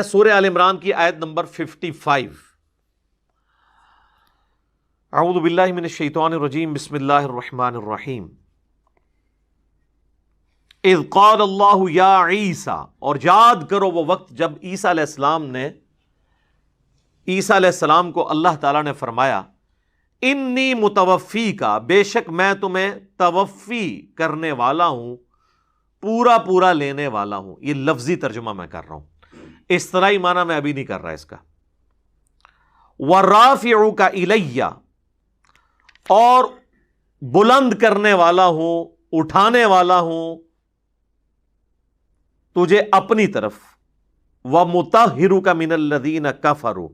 سورہ آل عمران کی آیت نمبر 55۔ اعوذ باللہ من الشیطان الرجیم، بسم اللہ الرحمن الرحیم۔ اذ قال اللہ یا عیسیٰ، اور یاد کرو وہ وقت جب عیسیٰ علیہ السلام کو اللہ تعالیٰ نے فرمایا انی متوفی کا، بے شک میں تمہیں توفی کرنے والا ہوں، پورا لینے والا ہوں۔ یہ لفظی ترجمہ میں کر رہا ہوں، اصطلاحی معنی میں ابھی نہیں کر رہا اس کا۔ وَرَافِعُكَ إِلَيَّ، اور بلند کرنے والا ہوں، اٹھانے والا ہوں تجھے اپنی طرف۔ وَمُطَهِّرُكَ مِنَ الَّذِينَ كَفَرُوا،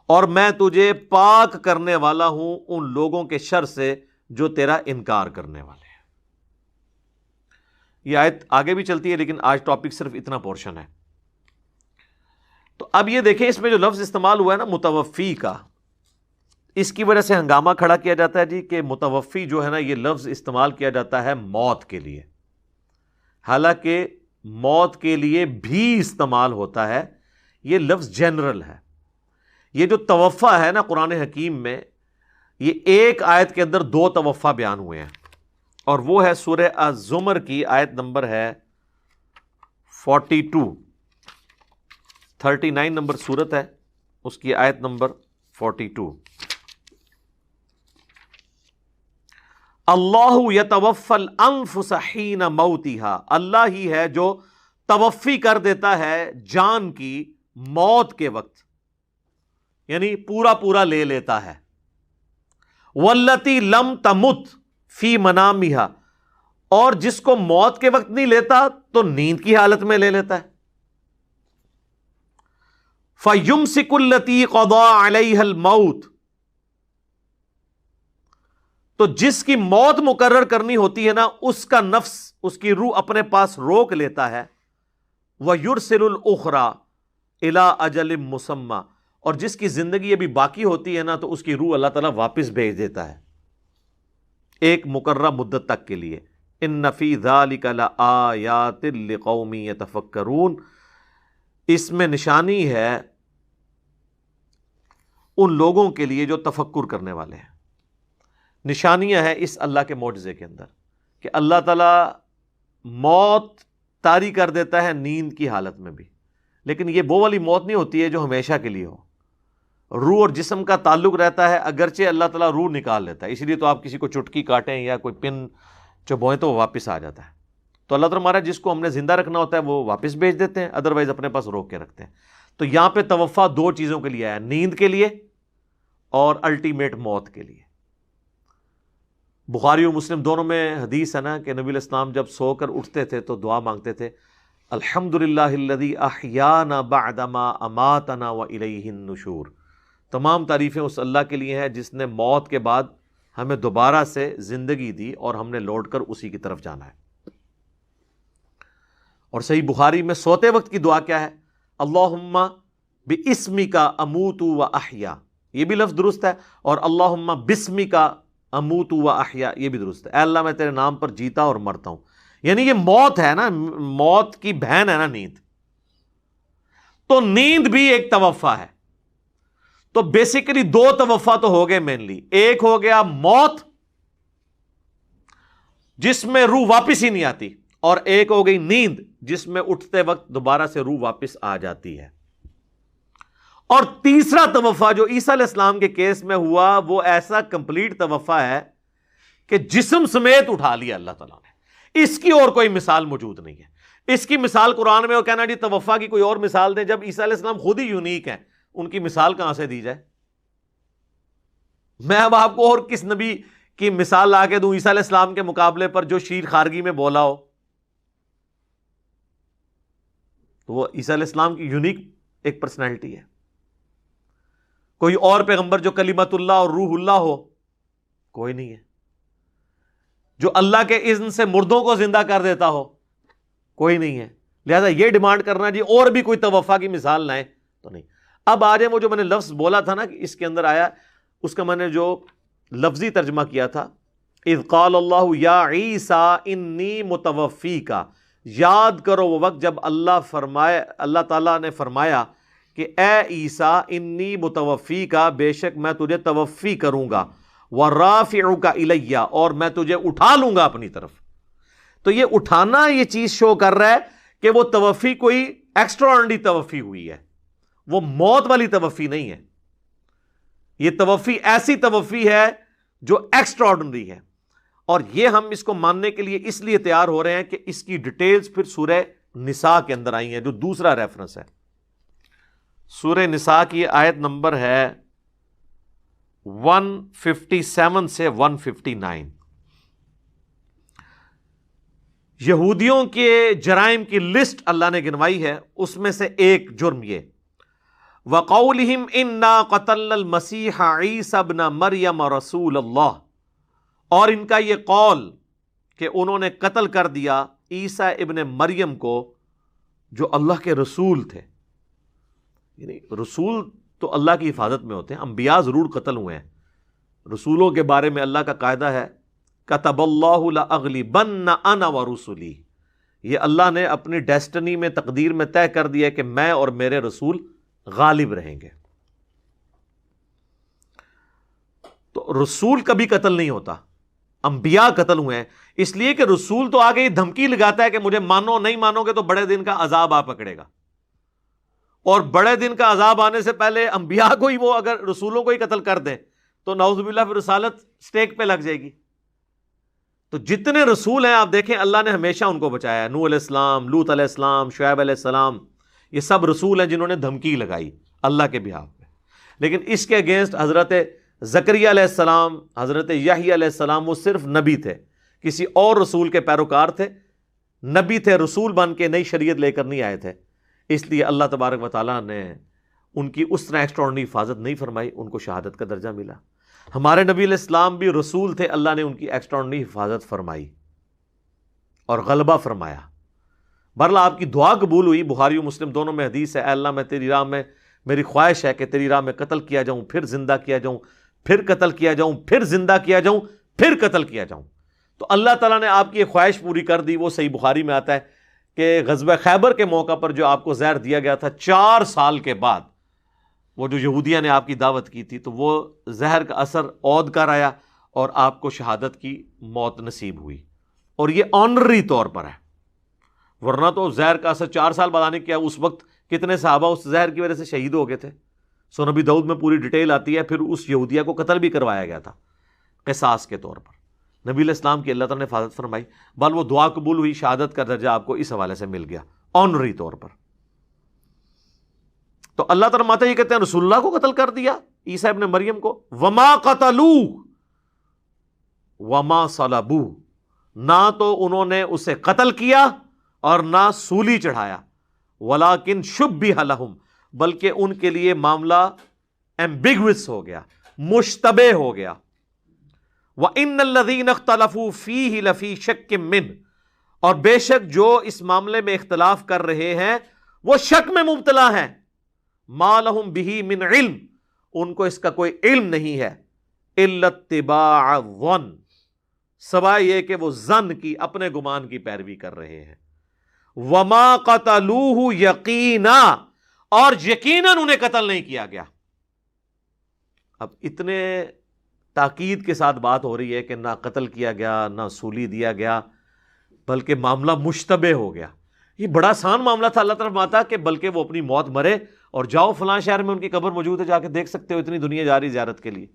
اور میں تجھے پاک کرنے والا ہوں ان لوگوں کے شر سے جو تیرا انکار کرنے والے ہیں۔ یہ آیت آگے بھی چلتی ہے لیکن آج ٹاپک صرف اتنا پورشن ہے۔ تو اب یہ دیکھیں اس میں جو لفظ استعمال ہوا ہے نا متوفی کا، اس کی وجہ سے ہنگامہ کھڑا کیا جاتا ہے جی کہ متوفی جو ہے نا یہ لفظ استعمال کیا جاتا ہے موت کے لیے، حالانکہ موت کے لیے بھی استعمال ہوتا ہے، یہ لفظ جنرل ہے۔ یہ جو توفا ہے نا قرآن حکیم میں، یہ ایک آیت کے اندر دو توفا بیان ہوئے ہیں، اور وہ ہے سورہ الزمر کی آیت نمبر ہے 39 نمبر سورت ہے، اس کی آیت نمبر 42۔ اللہ یتوفی الانفس حین موتہا، اللہ ہی ہے جو توفی کر دیتا ہے جان کی موت کے وقت، یعنی پورا لے لیتا ہے۔ واللتی لم تمت فی منامہا، اور جس کو موت کے وقت نہیں لیتا تو نیند کی حالت میں لے لیتا ہے۔ فَيُمْسِكُ الَّتِي قَضَى عَلَيْهَا الْمَوْتِ، تو جس کی موت مقرر کرنی ہوتی ہے نا اس کا نفس، اس کی روح اپنے پاس روک لیتا ہے۔ وَيُرْسِلُ الْأُخْرَى إِلَىٰ أَجَلٍ مُّسَمًّى، اور جس کی زندگی ابھی باقی ہوتی ہے نا تو اس کی روح اللہ تعالیٰ واپس بھیج دیتا ہے ایک مقررہ مدت تک کے لیے۔ إِنَّ فِي ذَلِكَ لَآيَاتٍ لِقَوْمٍ يَتَفَكَّرُونَ، اس میں نشانی ہے ان لوگوں کے لیے جو تفکر کرنے والے ہیں۔ نشانیاں ہیں اس اللہ کے معجزے کے اندر کہ اللہ تعالیٰ موت طاری کر دیتا ہے نیند کی حالت میں بھی، لیکن یہ وہ والی موت نہیں ہوتی ہے جو ہمیشہ کے لیے ہو۔ روح اور جسم کا تعلق رہتا ہے، اگرچہ اللہ تعالیٰ روح نکال لیتا ہے، اسی لیے تو آپ کسی کو چٹکی کاٹیں یا کوئی پن چبوئیں تو وہ واپس آ جاتا ہے۔ تو اللہ تعالیٰ ہمارا جس کو ہم نے زندہ رکھنا ہوتا ہے وہ واپس بھیج دیتے ہیں، ادروائز اپنے پاس روک کے رکھتے ہیں۔ تو یہاں پہ توفا دو چیزوں کے لیے آیا، نیند کے لیے اور الٹیمیٹ موت کے لیے۔ بخاری اور مسلم دونوں میں حدیث ہے نا کہ نبی علیہ السلام جب سو کر اٹھتے تھے تو دعا مانگتے تھے، الحمدللہ الذی احیانا بعدما اماتنا والیہ النشور، تمام تعریفیں اس اللہ کے لیے ہیں جس نے موت کے بعد ہمیں دوبارہ سے زندگی دی اور ہم نے لوٹ کر اسی کی طرف جانا ہے۔ اور صحیح بخاری میں سوتے وقت کی دعا کیا ہے؟ اللہم باسمک اموت و احیا، یہ بھی لفظ درست ہے، اور اللہم باسمک اموت و احیا یہ بھی درست ہے، اے اللہ میں تیرے نام پر جیتا اور مرتا ہوں۔ یعنی یہ موت ہے نا، موت کی بہن ہے نا نیند، تو نیند بھی ایک توفا ہے۔ تو بیسیکلی دو توفا تو ہو گئے مینلی، ایک ہو گیا موت جس میں روح واپس ہی نہیں آتی، اور ایک ہو گئی نیند جس میں اٹھتے وقت دوبارہ سے روح واپس آ جاتی ہے۔ اور تیسرا توفا جو عیسیٰ علیہ السلام کے کیس میں ہوا وہ ایسا کمپلیٹ توفا ہے کہ جسم سمیت اٹھا لیا اللہ تعالیٰ نے، اس کی اور کوئی مثال موجود نہیں ہے۔ اس کی مثال قرآن میں وہ کہنا جی توفا کی کوئی اور مثال دیں، جب عیسیٰ علیہ السلام خود ہی یونیک ہیں، ان کی مثال کہاں سے دی جائے؟ میں اب آپ کو اور کس نبی کی مثال لا کے دوں عیسیٰ علیہ السلام کے مقابلے پر جو شیر خارگی میں بولا ہو؟ تو وہ عیسیٰ علیہ السلام کی یونیک ایک پرسنالٹی ہے۔ کوئی اور پیغمبر جو کلمت اللہ اور روح اللہ ہو؟ کوئی نہیں ہے۔ جو اللہ کے اذن سے مردوں کو زندہ کر دیتا ہو؟ کوئی نہیں ہے۔ لہذا یہ ڈیمانڈ کرنا جی اور بھی کوئی توفا کی مثال لائیں تو نہیں۔ اب آج وہ جو میں نے لفظ بولا تھا نا کہ اس کے اندر آیا، اس کا میں نے جو لفظی ترجمہ کیا تھا، اذ قال اللہ یا عیسیٰ انی متوفیک، یاد کرو وہ وقت جب اللہ تعالیٰ نے فرمایا کہ اے عیسیٰ انی متوفی کا، بے شک میں تجھے توفی کروں گا، ورافعک الی، اور میں تجھے اٹھا لوں گا اپنی طرف۔ تو یہ اٹھانا یہ چیز شو کر رہا ہے کہ وہ توفی کوئی ایکسٹرا آرڈنری توفی ہوئی ہے، وہ موت والی توفی نہیں ہے، یہ توفی ایسی توفی ہے جو ایکسٹرا آرڈنری ہے۔ اور یہ ہم اس کو ماننے کے لیے اس لیے تیار ہو رہے ہیں کہ اس کی ڈیٹیلز پھر سورہ نساء کے اندر آئی ہیں، جو دوسرا ریفرنس ہے۔ سورہ نساء کی آیت نمبر ہے 157 سے 159۔ یہودیوں کے جرائم کی لسٹ اللہ نے گنوائی ہے، اس میں سے ایک جرم یہ، وَقَوْلِهِمْ إِنَّا قَتَلْنَا الْمَسِيحَ عِيسَى ابْنَ مَرْيَمَ رَسُولَ اللَّهِ، اور ان کا یہ قول کہ انہوں نے قتل کر دیا عیسیٰ ابن مریم کو جو اللہ کے رسول تھے۔ یعنی رسول تو اللہ کی حفاظت میں ہوتے ہیں، انبیاء ضرور قتل ہوئے ہیں، رسولوں کے بارے میں اللہ کا قاعدہ ہے کتب اللہ لأغلبن انا ورسلی، یہ اللہ نے اپنی ڈیسٹنی میں، تقدیر میں طے کر دیا کہ میں اور میرے رسول غالب رہیں گے۔ تو رسول کبھی قتل نہیں ہوتا، انبیاء قتل ہوئے ہیں، اس لیے کہ رسول تو آگے یہ دھمکی لگاتا ہے کہ مجھے مانو، نہیں مانو گے تو بڑے دن کا عذاب آ پکڑے گا، اور بڑے دن کا عذاب آنے سے پہلے انبیاء کو ہی وہ اگر رسولوں کو ہی قتل کر دیں تو نعوذ باللہ پھر رسالت سٹیک پہ لگ جائے گی۔ تو جتنے رسول ہیں آپ دیکھیں اللہ نے ہمیشہ ان کو بچایا ہے، نوح علیہ السلام، لوط علیہ السلام، شعیب علیہ السلام، یہ سب رسول ہیں جنہوں نے دھمکی لگائی اللہ کے بہاف پہ۔ لیکن اس کے اگینسٹ حضرت زکریا علیہ السلام، حضرت یحییٰ علیہ السلام، وہ صرف نبی تھے، کسی اور رسول کے پیروکار تھے، نبی تھے، رسول بن کے نئی شریعت لے کر نہیں آئے تھے، اس لیے اللہ تبارک و تعالیٰ نے ان کی اس طرح ایکسٹراڈنری حفاظت نہیں فرمائی، ان کو شہادت کا درجہ ملا۔ ہمارے نبی علیہ السلام بھی رسول تھے، اللہ نے ان کی ایکسٹراڈنری حفاظت فرمائی اور غلبہ فرمایا۔ بہرحال آپ کی دعا قبول ہوئی، بخاری و مسلم دونوں میں حدیث ہے، اے اللہ میں تیری راہ میں، میری خواہش ہے کہ تیری راہ میں قتل کیا جاؤں، پھر زندہ کیا جاؤں، پھر قتل کیا جاؤں، پھر زندہ کیا جاؤں، پھر قتل کیا جاؤں۔ تو اللہ تعالیٰ نے آپ کی ایک خواہش پوری کر دی۔ وہ صحیح بخاری میں آتا ہے کہ غزوہ خیبر کے موقع پر جو آپ کو زہر دیا گیا تھا، 4 سال کے بعد وہ جو یہودیہ نے آپ کی دعوت کی تھی، تو وہ زہر کا اثر عود کر آیا اور آپ کو شہادت کی موت نصیب ہوئی، اور یہ آنرری طور پر ہے، ورنہ تو زہر کا اثر 4 سال بعد آنے کیا، اس وقت کتنے صحابہ اس زہر کی وجہ سے شہید ہو گئے تھے۔ سو نبی داؤد میں پوری ڈیٹیل آتی ہے، پھر اس یہودیہ کو قتل بھی کروایا گیا تھا قصاص کے طور پر۔ نبی علیہ السلام کی اللہ تعالیٰ نے حفاظت فرمائی، بل وہ دعا قبول ہوئی، شہادت کا درجہ آپ کو اس حوالے سے مل گیا آنرری طور پر۔ تو اللہ تعالیٰ ماتا یہ کہتے ہیں رسول اللہ کو قتل کر دیا، عیسیٰ ابن مریم کو، وما قتلوہ وما صلبوہ، نہ تو انہوں نے اسے قتل کیا اور نہ سولی چڑھایا، ولیکن شبہ لہم، بلکہ ان کے لیے معاملہ ایمبیگوس ہو گیا، مشتبہ ہو گیا۔ وَإِنَّ الَّذِينَ اخْتَلَفُوا فِيهِ لَفِي شَكٍّ مِّنْهُ، اور بے شک جو اس معاملے میں اختلاف کر رہے ہیں وہ شک میں مبتلا ہیں، مَا لَهُمْ بِهِ مِنْ عِلْم، ان کو اس کا کوئی علم نہیں ہے، إِلَّا اتِّبَاعَ الظَّنِّ، سوائے یہ کہ وہ ظن کی، اپنے گمان کی پیروی کر رہے ہیں۔ وَمَا قَتَلُوهُ يَقِينًا، اور یقیناً انہیں قتل نہیں کیا گیا۔ اب اتنے تاکید کے ساتھ بات ہو رہی ہے کہ نہ قتل کیا گیا، نہ سولی دیا گیا، بلکہ معاملہ مشتبہ ہو گیا۔ یہ بڑا آسان معاملہ تھا، اللہ طرف آتا کہ بلکہ وہ اپنی موت مرے اور جاؤ فلاں شہر میں ان کی قبر موجود ہے، جا کے دیکھ سکتے ہو، اتنی دنیا جا رہی زیارت کے لیے۔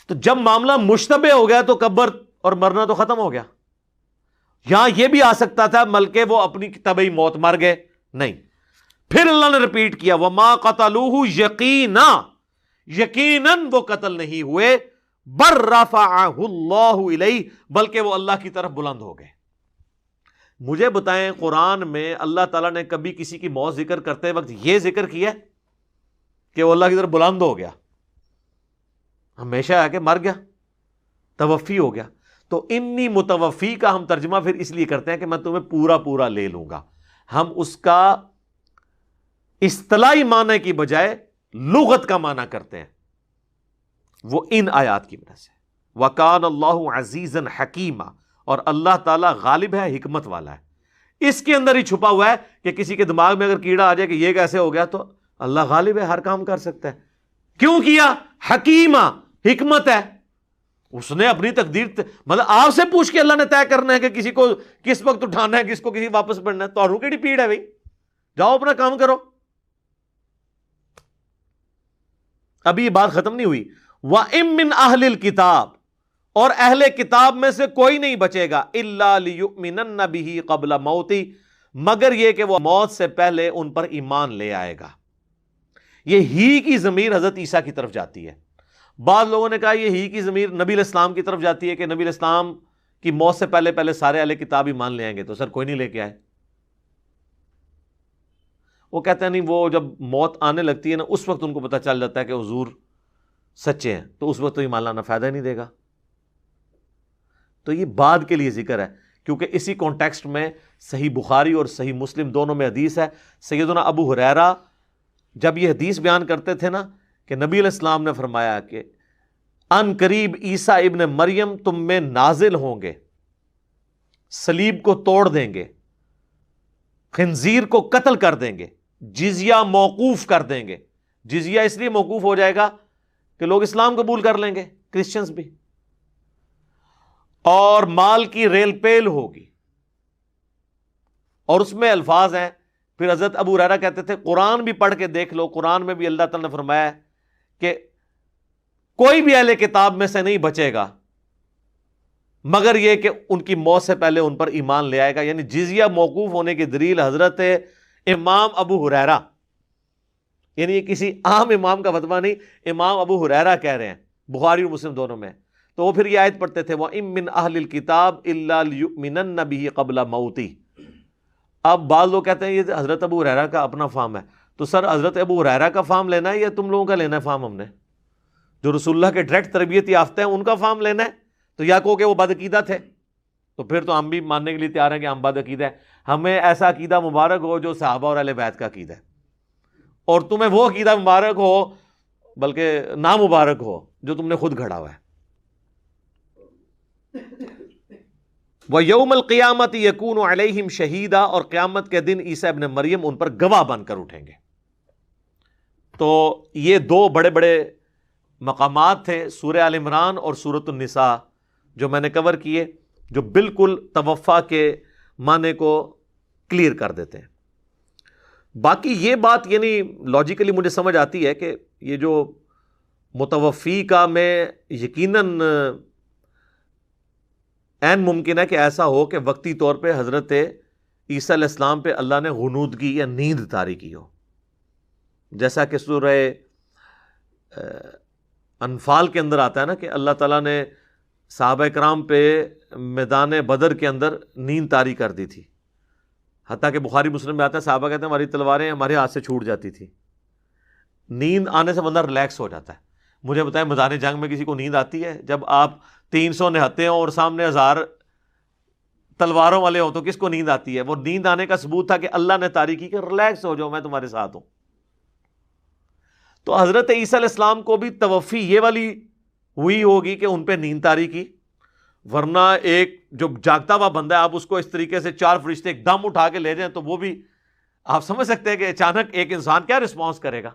تو جب معاملہ مشتبہ ہو گیا تو قبر اور مرنا تو ختم ہو گیا۔ یہاں یہ بھی آ سکتا تھا بلکہ وہ اپنی طبعی موت مر گئے، نہیں، پھر اللہ نے ریپیٹ کیا وما قتلوہ یقینا، یقیناً وہ قتل نہیں ہوئے، بل رفعہ اللہ الیہ، بلکہ وہ اللہ کی طرف بلند ہو گئے۔ مجھے بتائیں قرآن میں اللہ تعالیٰ نے کبھی کسی کی موت ذکر کرتے وقت یہ ذکر کیا کہ وہ اللہ کی طرف بلند ہو گیا؟ ہمیشہ ہے کہ مر گیا، توفی ہو گیا۔ تو انی متوفی کا ہم ترجمہ پھر اس لیے کرتے ہیں کہ میں تمہیں پورا پورا لے لوں گا، ہم اس کا اصطلاحی معنی کی بجائے لغت کا معنی کرتے ہیں، وہ ان آیات کی وجہ سے۔ وَكَانَ اللَّهُ عَزِيزًا حَكِيمًا، اور اللہ تعالیٰ غالب ہے، حکمت والا ہے۔ اس کے اندر ہی چھپا ہوا ہے کہ کسی کے دماغ میں اگر کیڑا آ جائے کہ یہ کیسے ہو گیا، تو اللہ غالب ہے، ہر کام کر سکتا ہے۔ کیوں کیا؟ حکیمہ، حکمت ہے، اس نے اپنی تقدیر مطلب آپ سے پوچھ کے اللہ نے طے کرنا ہے کہ کسی کو کس وقت اٹھانا ہے، کس کو کسی واپس پڑھنا ہے۔ تو کیڑی پیڑ ہے بھائی، جاؤ اپنا کام کرو۔ ابھی یہ بات ختم نہیں ہوئی۔ وَإِن مِّنْ أَهْلِ الْكِتَابِ، اور اہل کتاب میں سے کوئی نہیں بچے گا، إِلَّا لِيُؤْمِنَنَّ بِهِ قَبْلَ مَوْتِهِ، مگر یہ کہ وہ موت سے پہلے ان پر ایمان لے آئے گا۔ یہ ہی کی ضمیر حضرت عیسیٰ کی طرف جاتی ہے۔ بعض لوگوں نے کہا یہ ہی کی ضمیر نبی علیہ السلام کی طرف جاتی ہے کہ نبی علیہ السلام کی موت سے پہلے سارے اہل کتاب ایمان لے آئیں گے۔ تو سر کوئی نہیں لے کے آئے۔ وہ کہتے ہیں نہیں، وہ جب موت آنے لگتی ہے نا، اس وقت ان کو پتہ چل جاتا ہے کہ حضور سچے ہیں، تو اس وقت تو ایمان لانا فائدہ ہی نہیں دے گا۔ تو یہ بعد کے لیے ذکر ہے، کیونکہ اسی کانٹیکسٹ میں صحیح بخاری اور صحیح مسلم دونوں میں حدیث ہے۔ سیدنا ابو ہریرہ جب یہ حدیث بیان کرتے تھے نا کہ نبی علیہ السلام نے فرمایا کہ ان قریب عیسیٰ ابن مریم تم میں نازل ہوں گے، صلیب کو توڑ دیں گے، خنزیر کو قتل کر دیں گے، جزیہ موقوف کر دیں گے۔ جزیہ اس لیے موقوف ہو جائے گا کہ لوگ اسلام قبول کر لیں گے، کرسچنز بھی، اور مال کی ریل پیل ہوگی۔ اور اس میں الفاظ ہیں، پھر حضرت ابو ہریرہ کہتے تھے قرآن بھی پڑھ کے دیکھ لو، قرآن میں بھی اللہ تعالیٰ نے فرمایا ہے کہ کوئی بھی اہل کتاب میں سے نہیں بچے گا مگر یہ کہ ان کی موت سے پہلے ان پر ایمان لے آئے گا۔ یعنی جزیہ موقوف ہونے کی دلیل حضرت امام ابو ہریرہ، یعنی یہ کسی عام امام کا فتویٰ نہیں، امام ابو ہریرہ کہہ رہے ہیں، بخاری اور مسلم دونوں میں۔ تو وہ پھر یہ آیت پڑھتے تھے وَإِن مِّنْ أَهْلِ الْكِتَابِ إِلَّا لِيُؤْمِنَنَّ بِهِ قَبْلَ مَوْتِهِ۔ اب بعض لوگ کہتے ہیں یہ حضرت ابو ہریرہ کا اپنا فہم ہے۔ تو سر حضرت ابو ہریرہ کا فہم لینا ہے یا تم لوگوں کا لینا ہے فہم؟ ہم نے جو رسول اللہ کے ڈائریکٹ تربیت یافتہ ہیں ان کا فہم لینا ہے، تو یا کہو کہ وہ بدعقیدہ تھے، تو پھر تو ہم بھی ماننے کے لیے تیار ہیں کہ ہم بدعقیدہ ہیں۔ ہمیں ایسا عقیدہ مبارک ہو جو صحابہ اور اہل بیت کا عقیدہ ہے، اور تمہیں وہ عقیدہ مبارک ہو بلکہ نامبارک ہو جو تم نے خود گھڑا ہوا ہے۔ وَيَوْمَ الْقِيَامَةِ يَكُونُ عَلَيْهِمْ شَهِيدًا، اور قیامت کے دن عیسیٰ ابن مریم ان پر گواہ بن کر اٹھیں گے۔ تو یہ دو بڑے بڑے مقامات تھے، سورہ آل عمران اور سورۃ النساء، جو میں نے کور کیے، جو بالکل توفا کے معنی کو کلیئر کر دیتے ہیں۔ باقی یہ بات یعنی لاجیکلی مجھے سمجھ آتی ہے کہ یہ جو متوفی کا میں یقیناً عین ممکن ہے کہ ایسا ہو کہ وقتی طور پہ حضرت عیسیٰ علیہ السلام پہ اللہ نے غنودگی یا نیند طاری کی ہو، جیسا کہ سورہ انفال کے اندر آتا ہے نا کہ اللہ تعالیٰ نے صحابہ کرام پہ میدان بدر کے اندر نیند طاری کر دی تھی، حتیٰ کہ بخاری مسلم میں آتا ہے صحابہ کہتے ہیں ہماری تلواریں ہمارے ہاتھ سے چھوٹ جاتی تھی۔ نیند آنے سے بندہ ریلیکس ہو جاتا ہے۔ مجھے بتائیں میدان جنگ میں کسی کو نیند آتی ہے؟ جب آپ 300 نہتے ہوں اور سامنے 1000 تلواروں والے ہوں تو کس کو نیند آتی ہے؟ وہ نیند آنے کا ثبوت تھا کہ اللہ نے طاری کی کہ ریلیکس ہو جاؤ، میں تمہارے ساتھ ہوں۔ تو حضرت عیسیٰ علیہ السلام کو بھی توفی یہ والی ہوئی ہوگی کہ ان پہ نیند طاری کی، ورنہ ایک جو جاگتا ہوا بندہ ہے آپ اس کو اس طریقے سے 4 فرشتے ایک دم اٹھا کے لے جائیں تو وہ بھی آپ سمجھ سکتے ہیں کہ اچانک ایک انسان کیا رسپانس کرے گا۔